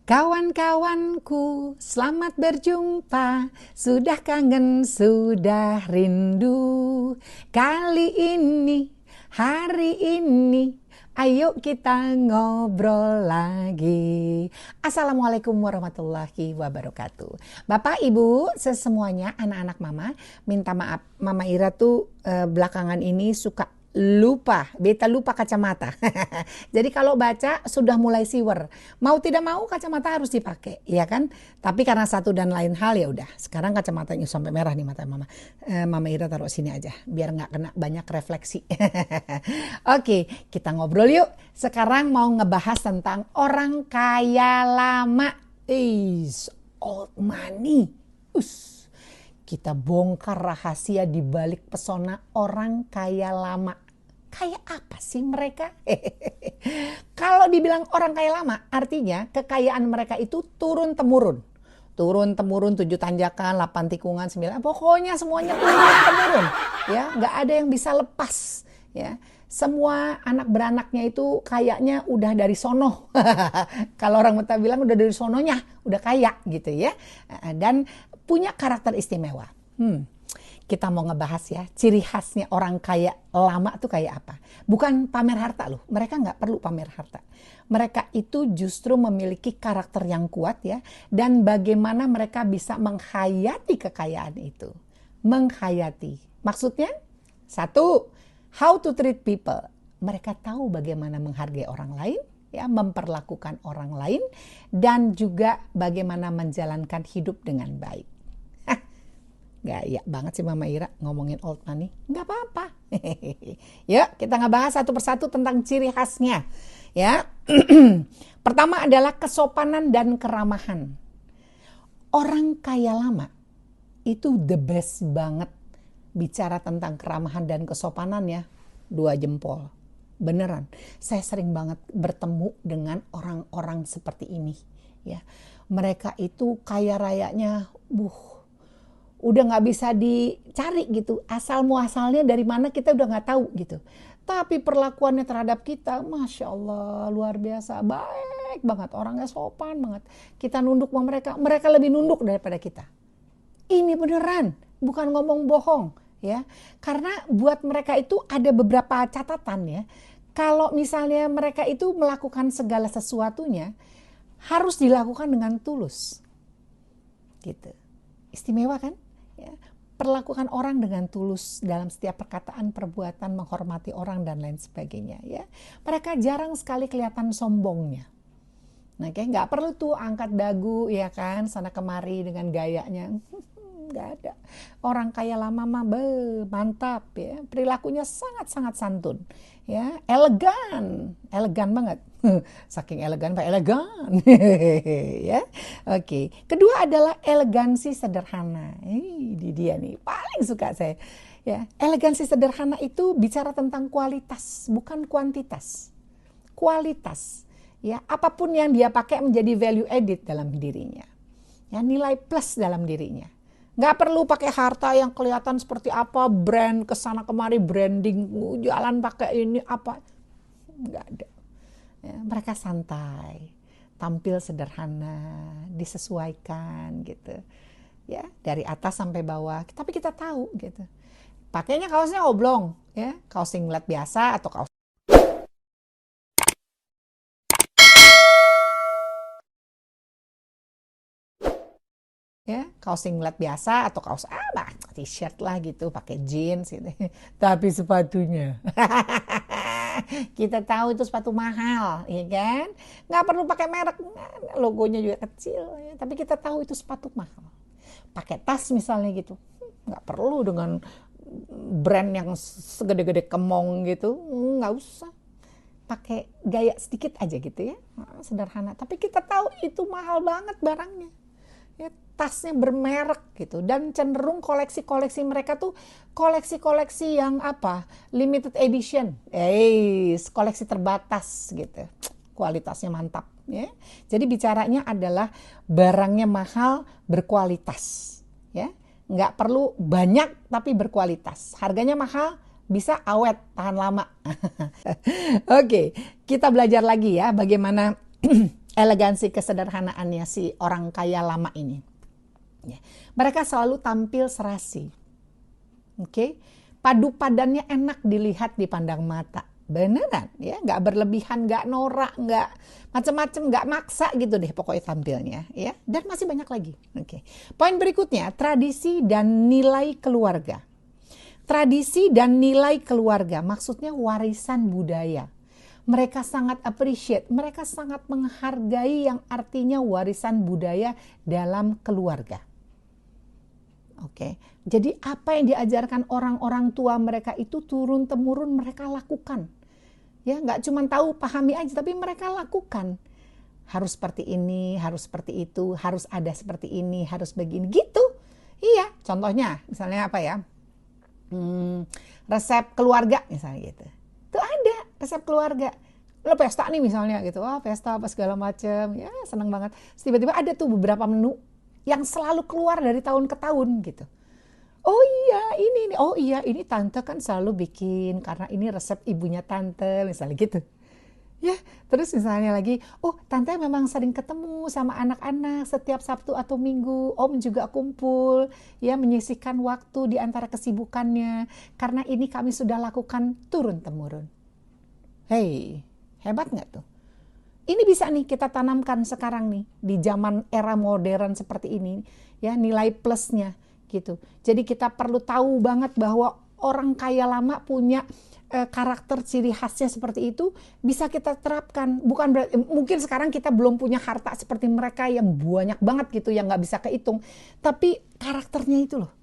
Kawan-kawanku, selamat berjumpa. Sudah kangen, sudah rindu. Kali ini, hari ini, ayo kita ngobrol lagi. Assalamualaikum warahmatullahi wabarakatuh. Bapak, Ibu, semuanya, anak-anak Mama, minta maaf. Mama Ira tuh belakangan ini suka beta lupa kacamata. Jadi kalau baca sudah mulai siwer. Mau tidak mau kacamata harus dipakai, ya kan? Tapi karena satu dan lain hal ya udah. Sekarang kacamatanya sampai merah nih mata Mama. Mama Ira taruh sini aja biar nggak kena banyak refleksi. Oke, kita ngobrol yuk. Sekarang mau ngebahas tentang orang kaya lama. Old money. Kita bongkar rahasia di balik pesona orang kaya lama. Kayak apa sih mereka? Kalau dibilang orang kaya lama, artinya kekayaan mereka itu turun-temurun. Turun-temurun 7 tanjakan, 8 tikungan, 9. Pokoknya semuanya turun-temurun. Ya, nggak ada yang bisa lepas. Ya, semua anak beranaknya itu kayaknya udah dari sono. Kalau orang Betawi bilang udah dari sononya, udah kaya gitu ya. Dan punya karakter istimewa. Kita mau ngebahas ya, ciri khasnya orang kaya lama tuh kayak apa. Bukan pamer harta loh, mereka nggak perlu pamer harta. Mereka itu justru memiliki karakter yang kuat ya, dan bagaimana mereka bisa menghayati kekayaan itu. Menghayati, maksudnya satu, how to treat people. Mereka tahu bagaimana menghargai orang lain, ya, memperlakukan orang lain, dan juga bagaimana menjalankan hidup dengan baik. Gaya banget sih Mama Ira ngomongin old money. Nggak apa-apa. Yuk kita ngebahas satu persatu tentang ciri khasnya. Ya, pertama adalah kesopanan dan keramahan. Orang kaya lama itu the best banget bicara tentang keramahan dan kesopanan ya. 2 jempol. Beneran. Saya sering banget bertemu dengan orang-orang seperti ini. Ya, mereka itu kaya rayanya, udah nggak bisa dicari gitu, asal muasalnya dari mana kita udah nggak tahu gitu. Tapi perlakuannya terhadap kita, Masya Allah, luar biasa, baik banget, orangnya sopan banget. Kita nunduk sama mereka, mereka lebih nunduk daripada kita. Ini beneran, bukan ngomong bohong ya. Karena buat mereka itu ada beberapa catatan ya. Kalau misalnya mereka itu melakukan segala sesuatunya, harus dilakukan dengan tulus. Gitu. Istimewa kan? Ya, perlakukan orang dengan tulus dalam setiap perkataan, perbuatan, menghormati orang dan lain sebagainya. Ya, mereka jarang sekali kelihatan sombongnya. Nah, kayak nggak perlu tuh angkat dagu, ya kan, sana kemari dengan gayanya. Nggak ada. Orang kaya lama mah mantap ya, perilakunya sangat-sangat santun. Ya, elegan banget. Saking elegan Pak, elegan. Ya. Oke. Kedua adalah elegansi sederhana. Ini dia nih, paling suka saya. Ya, elegansi sederhana itu bicara tentang kualitas, bukan kuantitas. Kualitas. Ya, apapun yang dia pakai menjadi value added dalam dirinya. Ya, nilai plus dalam dirinya. Nggak perlu pakai harta yang kelihatan seperti apa, brand kesana kemari, branding, jalan pakai ini apa, nggak ada. Ya, mereka santai, tampil sederhana, disesuaikan gitu. Ya, dari atas sampai bawah, tapi kita tahu gitu. Pakainya kaosnya oblong, ya, kaos singlet biasa atau kaos ya, kaos singlet biasa atau kaos t-shirt lah gitu, pakai jeans gitu. Tapi sepatunya kita tahu itu sepatu mahal, ya kan? Nggak perlu pakai merek, logonya juga kecil, ya. Tapi kita tahu itu sepatu mahal. Pakai tas misalnya gitu, nggak perlu dengan brand yang segede-gede kemong gitu, nggak usah. Pakai gaya sedikit aja gitu ya, sederhana. Tapi kita tahu itu mahal banget barangnya. Ya, tasnya bermerek gitu, dan cenderung koleksi-koleksi mereka tuh koleksi-koleksi yang limited edition, koleksi terbatas gitu, kualitasnya mantap ya. Jadi bicaranya adalah barangnya mahal berkualitas ya, nggak perlu banyak tapi berkualitas, harganya mahal bisa awet tahan lama. Oke, kita belajar lagi ya bagaimana elegansi kesederhanaannya si orang kaya lama ini. Ya. Mereka selalu tampil serasi. Oke, padu padannya enak dilihat, dipandang mata. Beneran ya, nggak berlebihan, nggak norak, nggak macem-macem, nggak maksa gitu deh pokoknya tampilnya ya. Dan masih banyak lagi. Oke. Poin berikutnya, tradisi dan nilai keluarga. Tradisi dan nilai keluarga, maksudnya warisan budaya. Mereka sangat appreciate, mereka sangat menghargai yang artinya warisan budaya dalam keluarga. Oke, jadi apa yang diajarkan orang-orang tua mereka itu turun-temurun mereka lakukan. Ya, nggak cuma tahu, pahami aja, tapi mereka lakukan. Harus seperti ini, harus seperti itu, harus ada seperti ini, harus begini, gitu. Iya, contohnya misalnya apa ya? Resep keluarga misalnya gitu. Tuh ada resep keluarga. Lo pesta nih misalnya gitu, wah pesta apa segala macem, ya seneng banget. Terus tiba-tiba ada tuh beberapa menu yang selalu keluar dari tahun ke tahun gitu. Oh iya ini, oh iya ini tante kan selalu bikin karena ini resep ibunya tante misalnya gitu. Ya, terus misalnya lagi, oh tante memang sering ketemu sama anak-anak setiap Sabtu atau Minggu, Om juga kumpul, ya menyisihkan waktu di antara kesibukannya, karena ini kami sudah lakukan turun-temurun. Hei, hebat nggak tuh? Ini bisa nih kita tanamkan sekarang nih, di zaman era modern seperti ini, ya nilai plusnya gitu. Jadi kita perlu tahu banget bahwa orang kaya lama punya karakter ciri khasnya seperti itu, bisa kita terapkan. Bukan berarti, mungkin sekarang kita belum punya harta seperti mereka yang banyak banget gitu, yang nggak bisa kehitung. Tapi karakternya itu loh,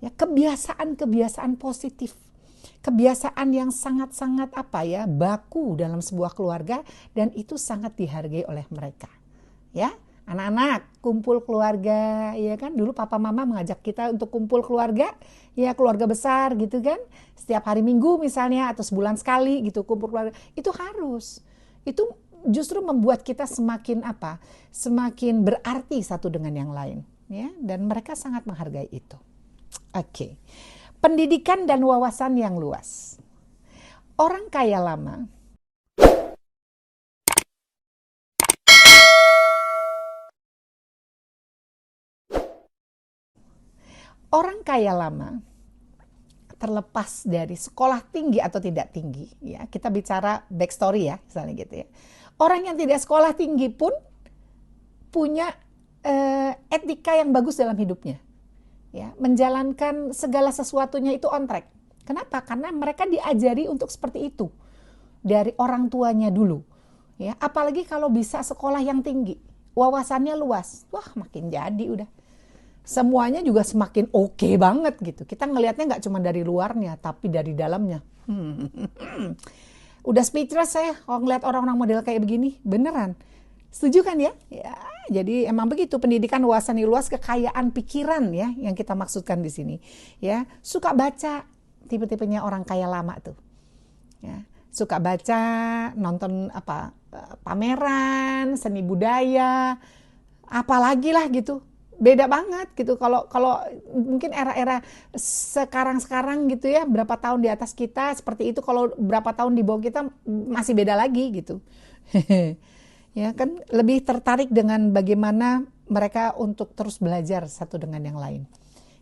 ya kebiasaan-kebiasaan positif, kebiasaan yang sangat-sangat apa ya, baku dalam sebuah keluarga, dan itu sangat dihargai oleh mereka. Ya. Anak-anak kumpul keluarga, ya kan, dulu papa mama mengajak kita untuk kumpul keluarga, ya keluarga besar gitu kan, setiap hari Minggu misalnya atau sebulan sekali gitu kumpul keluarga, itu harus, itu justru membuat kita semakin apa, semakin berarti satu dengan yang lain, ya, dan mereka sangat menghargai itu. Oke. Pendidikan dan wawasan yang luas. Orang kaya lama terlepas dari sekolah tinggi atau tidak tinggi, ya kita bicara backstory ya misalnya gitu ya. Orang yang tidak sekolah tinggi pun punya etika yang bagus dalam hidupnya, ya menjalankan segala sesuatunya itu on track. Kenapa? Karena mereka diajari untuk seperti itu dari orang tuanya dulu, ya. Apalagi kalau bisa sekolah yang tinggi, wawasannya luas, wah makin jadi udah. Semuanya juga semakin oke banget gitu. Kita ngelihatnya nggak cuma dari luarnya, tapi dari dalamnya. Udah speechless saya kalau ngeliat orang-orang model kayak begini, beneran. Setuju kan ya? Ya, jadi emang begitu, pendidikan, wawasan luas, kekayaan pikiran ya yang kita maksudkan di sini. Ya, suka baca, tipe-tipenya orang kaya lama tuh. Ya, suka baca, nonton apa pameran, seni budaya, apalagi lah gitu. Beda banget gitu. Kalau mungkin era-era sekarang gitu ya, berapa tahun di atas kita seperti itu, kalau berapa tahun di bawah kita masih beda lagi gitu. Ya kan, lebih tertarik dengan bagaimana mereka untuk terus belajar satu dengan yang lain.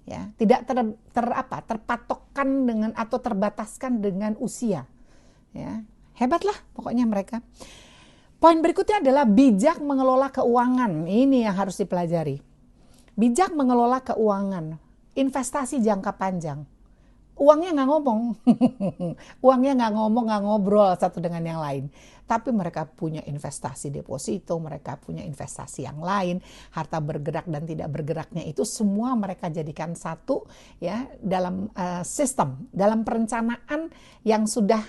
Ya, tidak terpatokkan dengan atau terbataskan dengan usia. Ya, hebatlah pokoknya mereka. Poin berikutnya adalah bijak mengelola keuangan. Ini yang harus dipelajari. Bijak mengelola keuangan, investasi jangka panjang. Uangnya nggak ngomong, uangnya nggak ngomong, nggak ngobrol satu dengan yang lain. Tapi mereka punya investasi deposito, mereka punya investasi yang lain, harta bergerak dan tidak bergeraknya itu semua mereka jadikan satu ya dalam sistem, dalam perencanaan yang sudah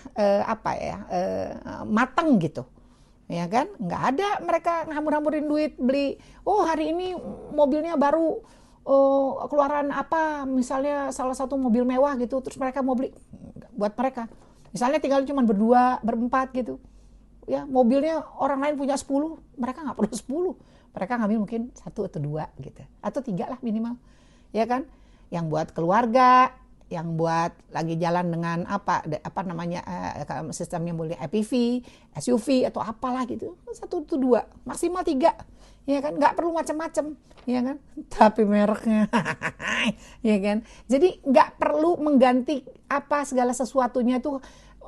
matang gitu. Ya kan, nggak ada mereka ngambur-hamburin duit beli, oh hari ini mobilnya baru keluaran apa, misalnya salah satu mobil mewah gitu, terus mereka mau beli buat mereka, misalnya tinggal cuma berdua berempat gitu ya, mobilnya orang lain punya 10, mereka nggak perlu 10, mereka ngambil mungkin 1 atau 2 gitu, atau 3 lah minimal, ya kan, yang buat keluarga, yang buat lagi jalan dengan apa namanya sistemnya boleh IPV, SUV atau apalah gitu, 1 atau 2 maksimal 3, ya kan, nggak perlu macam-macam, ya kan, tapi mereknya, ya kan, jadi nggak perlu mengganti apa segala sesuatunya tuh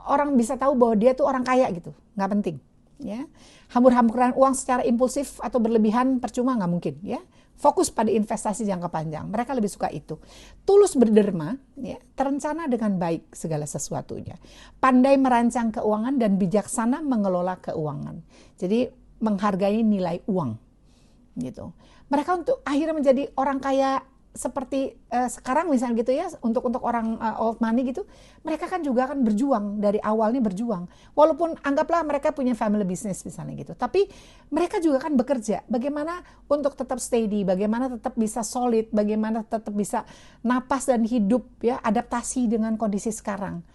orang bisa tahu bahwa dia tuh orang kaya gitu, nggak penting, ya, hambur-hamburan uang secara impulsif atau berlebihan percuma, nggak mungkin, ya. Fokus pada investasi jangka panjang. Mereka lebih suka itu. Tulus berderma, ya, terencana dengan baik segala sesuatunya. Pandai merancang keuangan dan bijaksana mengelola keuangan. Jadi menghargai nilai uang, gitu. Mereka untuk akhirnya menjadi orang kaya seperti sekarang misalnya gitu ya, untuk orang old money gitu, mereka kan juga kan berjuang dari awalnya berjuang. Walaupun anggaplah mereka punya family business misalnya gitu, tapi mereka juga kan bekerja. Bagaimana untuk tetap steady, bagaimana tetap bisa solid, bagaimana tetap bisa napas dan hidup ya, adaptasi dengan kondisi sekarang.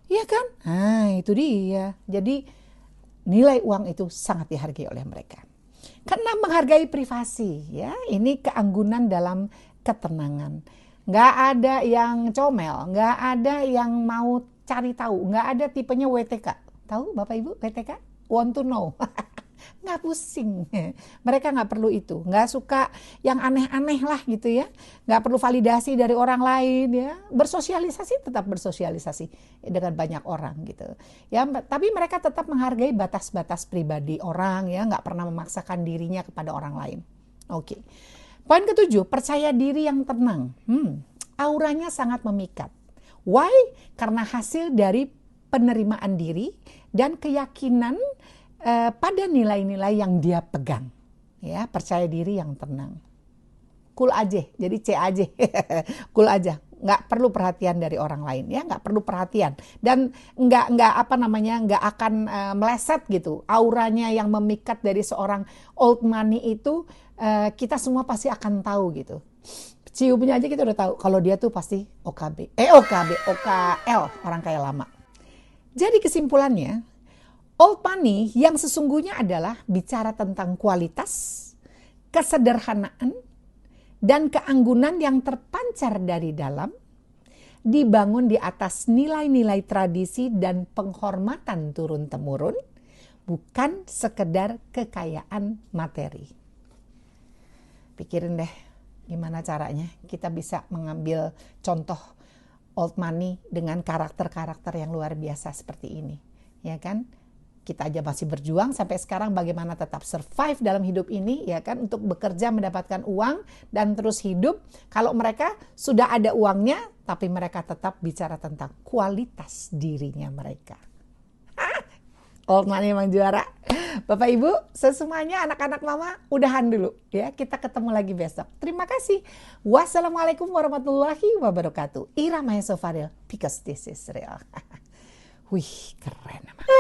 Iya kan? Nah, itu dia. Jadi nilai uang itu sangat dihargai oleh mereka. Karena menghargai privasi, ya, ini keanggunan dalam ketenangan. Nggak ada yang comel, nggak ada yang mau cari tahu, nggak ada tipenya WTK. Tahu Bapak Ibu WTK? Want to know. Nggak pusing. Mereka nggak perlu itu. Nggak suka yang aneh-aneh lah gitu ya. Nggak perlu validasi dari orang lain ya. Bersosialisasi tetap bersosialisasi dengan banyak orang gitu. Ya, tapi mereka tetap menghargai batas-batas pribadi orang ya. Nggak pernah memaksakan dirinya kepada orang lain. Oke. Poin ke-7, percaya diri yang tenang. Auranya sangat memikat. Why? Karena hasil dari penerimaan diri dan keyakinan pada nilai-nilai yang dia pegang. Ya, percaya diri yang tenang. Cool aja, jadi C aja. Cool aja. Nggak perlu perhatian dari orang lain ya, nggak perlu perhatian dan nggak akan meleset gitu. Auranya yang memikat dari seorang old money itu kita semua pasti akan tahu gitu. Ciumnya aja kita udah tahu kalau dia tuh pasti OKL, orang kaya lama. Jadi kesimpulannya, old money yang sesungguhnya adalah bicara tentang kualitas, kesederhanaan, dan keanggunan yang terpancar dari dalam, dibangun di atas nilai-nilai tradisi dan penghormatan turun-temurun, bukan sekedar kekayaan materi. Pikirin deh gimana caranya kita bisa mengambil contoh old money dengan karakter-karakter yang luar biasa seperti ini, ya kan? Kita aja masih berjuang sampai sekarang bagaimana tetap survive dalam hidup ini, ya kan, untuk bekerja mendapatkan uang dan terus hidup. Kalau mereka sudah ada uangnya tapi mereka tetap bicara tentang kualitas dirinya mereka. Old money emang juara. Bapak Ibu, semuanya anak-anak mama udahan dulu ya. Kita ketemu lagi besok. Terima kasih. Wassalamualaikum warahmatullahi wabarakatuh. Ira Mahesa Fadil, because this is real. Wih, keren emang.